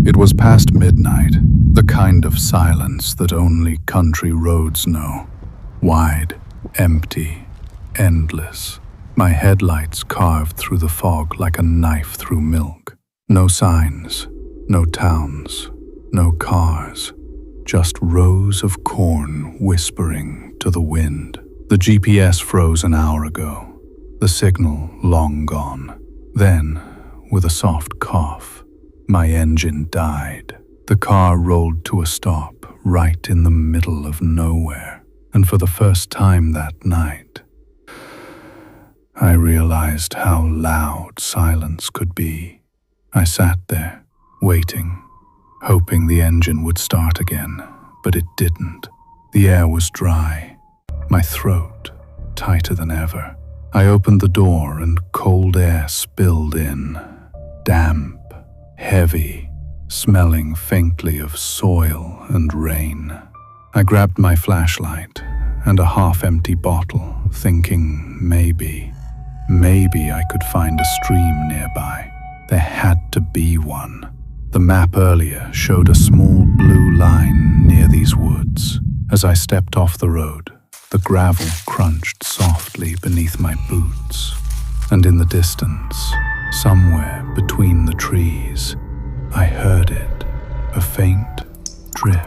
It was past midnight, the kind of silence that only country roads know. Wide, empty, endless. My headlights carved through the fog like a knife through milk. No signs, no towns, no cars. Just rows of corn whispering to the wind. The GPS froze an hour ago, the signal long gone. Then, with a soft cough, my engine died. The car rolled to a stop right in the middle of nowhere. And for the first time that night, I realized how loud silence could be. I sat there, waiting, hoping the engine would start again, but it didn't. The air was dry, my throat tighter than ever. I opened the door and cold air spilled in, damp, heavy, smelling faintly of soil and rain. I grabbed my flashlight and a half-empty bottle, thinking maybe I could find a stream nearby. There had to be one. The map earlier showed a small blue line near these woods. As I stepped off the road, the gravel crunched softly beneath my boots, and in the distance, somewhere between the trees, I heard it, a faint drip.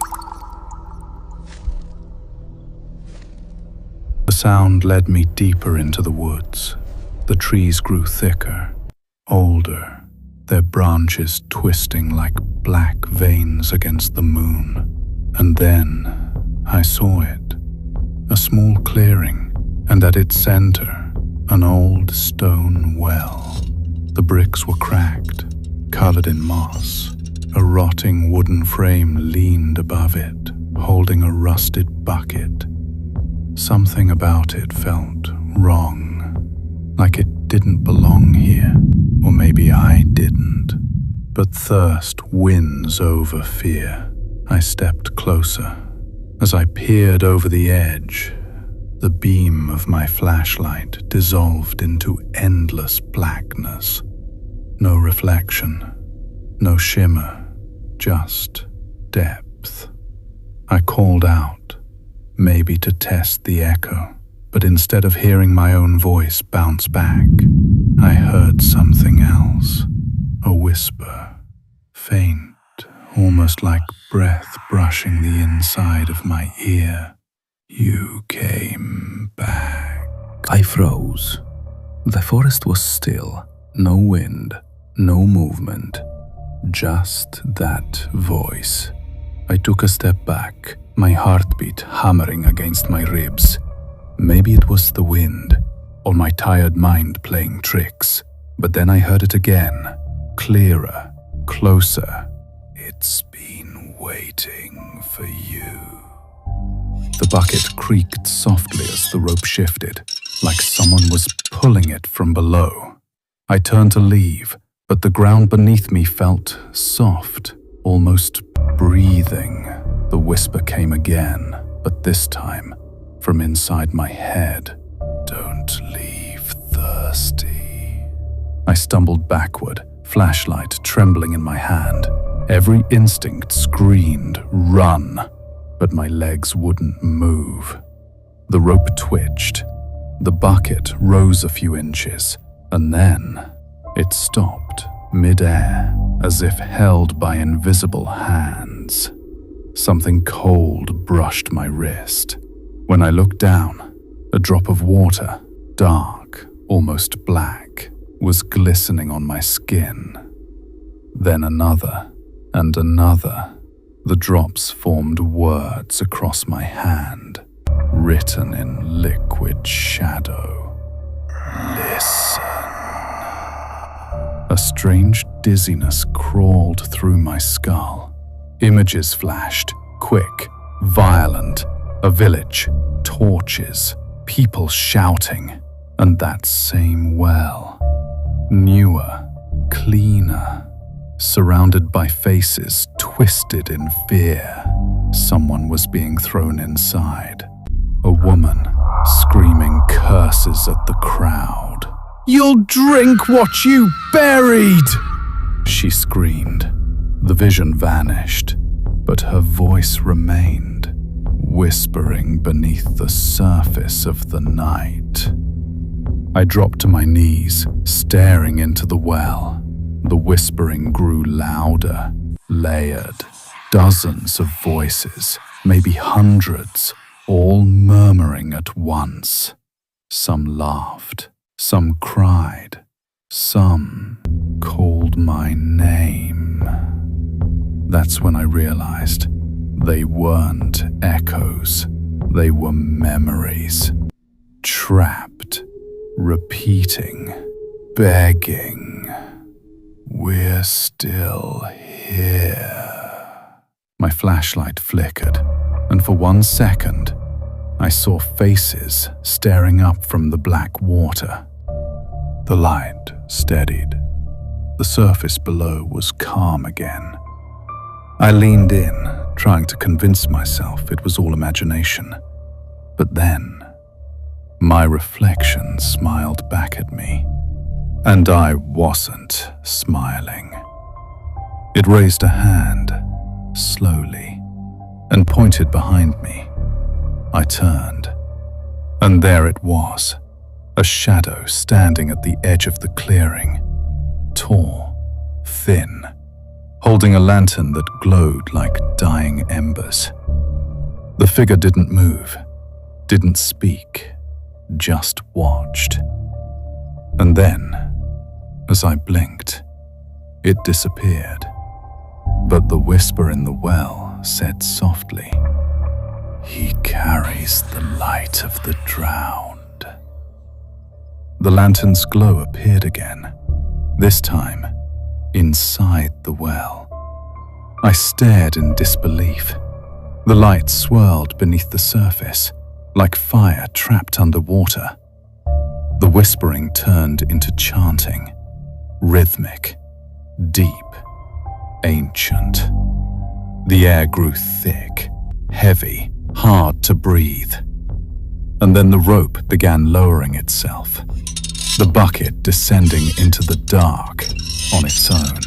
The sound led me deeper into the woods. The trees grew thicker, older, their branches twisting like black veins against the moon. And then I saw it, a small clearing, and at its center, an old stone well. The bricks were cracked, colored in moss. A rotting wooden frame leaned above it, holding a rusted bucket. Something about it felt wrong, like it didn't belong here, or maybe I didn't. But thirst wins over fear. I stepped closer. As I peered over the edge, the beam of my flashlight dissolved into endless blackness. No reflection, no shimmer, just depth. I called out, maybe to test the echo, but instead of hearing my own voice bounce back, I heard something else, a whisper, faint, almost like breath brushing the inside of my ear. You came back. I froze. The forest was still, no wind, no movement, just that voice. I took a step back, my heartbeat hammering against my ribs. Maybe it was the wind, or my tired mind playing tricks. But then I heard it again, clearer, closer. It's been waiting for you. The bucket creaked softly as the rope shifted, like someone was pulling it from below. I turned to leave, but the ground beneath me felt soft, almost breathing. The whisper came again, but this time from inside my head. Don't leave thirsty. I stumbled backward, flashlight trembling in my hand. Every instinct screamed, run, but my legs wouldn't move. The rope twitched. The bucket rose a few inches, and then it stopped mid-air, as if held by invisible hands. Something cold brushed my wrist. When I looked down, a drop of water, dark, almost black, was glistening on my skin. Then another, and another. The drops formed words across my hand, written in liquid shadow. Listen. A strange dizziness crawled through my skull. Images flashed, quick, violent. A village, torches, people shouting, and that same well. Newer, cleaner, surrounded by faces twisted in fear. Someone was being thrown inside. A woman screaming curses at the crowd. "You'll drink what you buried!" she screamed. The vision vanished, but her voice remained, whispering beneath the surface of the night. I dropped to my knees, staring into the well. The whispering grew louder, layered. Dozens of voices, maybe hundreds, all murmuring at once. Some laughed, some cried, some called my name. That's when I realized they weren't echoes, they were memories. Trapped, repeating, begging. We're still here. My flashlight flickered, and for 1 second, I saw faces staring up from the black water. The light steadied. The surface below was calm again. I leaned in, trying to convince myself it was all imagination. But then, my reflection smiled back at me, and I wasn't smiling. It raised a hand, slowly, and pointed behind me. I turned, and there it was, a shadow standing at the edge of the clearing, tall, thin, holding a lantern that glowed like dying embers. The figure didn't move, didn't speak, just watched. And then, as I blinked, it disappeared. But the whisper in the well said softly, "He carries the light of the drowned." The lantern's glow appeared again, this time inside the well. I stared in disbelief. The light swirled beneath the surface, like fire trapped underwater. The whispering turned into chanting, rhythmic, deep, ancient. The air grew thick, heavy, hard to breathe. And then the rope began lowering itself, the bucket descending into the dark on its own.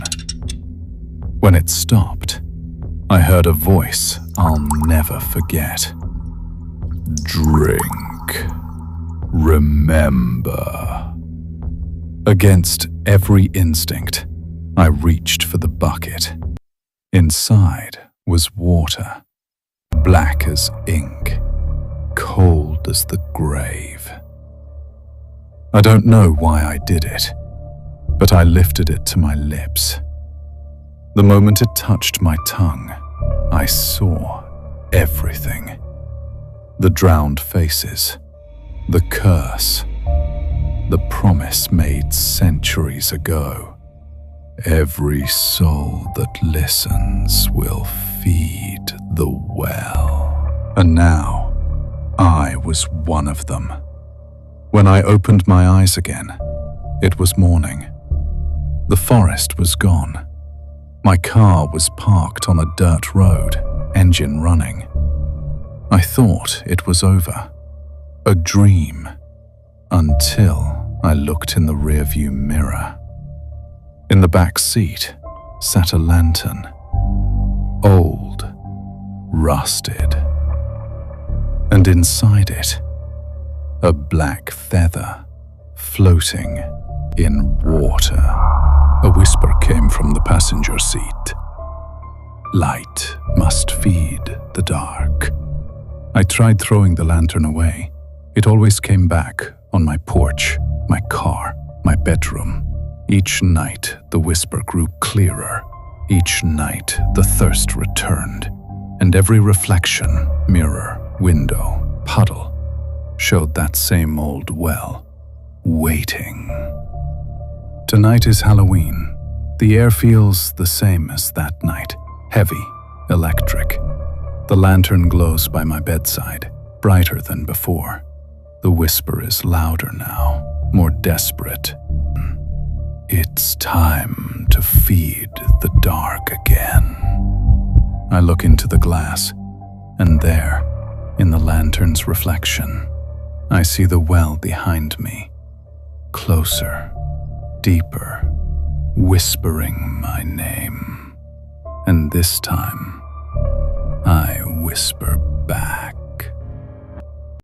When it stopped, I heard a voice I'll never forget. "Drink. Remember." Against every instinct, I reached for the bucket. Inside was water, black as ink, cold as the grave. I don't know why I did it, but I lifted it to my lips. The moment it touched my tongue, I saw everything. The drowned faces, the curse, the promise made centuries ago. Every soul that listens will feed the well. And now, I was one of them. When I opened my eyes again, it was morning. The forest was gone. My car was parked on a dirt road, engine running. I thought it was over, a dream, until I looked in the rearview mirror. In the back seat sat a lantern, old, rusted, and inside it, a black feather floating in water. A whisper came from the passenger seat. Light must feed the dark. I tried throwing the lantern away. It always came back on my porch, my car, my bedroom. Each night, the whisper grew clearer. Each night, the thirst returned. And every reflection, mirror, window, puddle, showed that same old well, waiting. Tonight is Halloween. The air feels the same as that night, heavy, electric. The lantern glows by my bedside, brighter than before. The whisper is louder now, more desperate. It's time to feed the dark again. I look into the glass, and there, in the lantern's reflection, I see the well behind me, closer, deeper, whispering my name. And this time, I whisper back.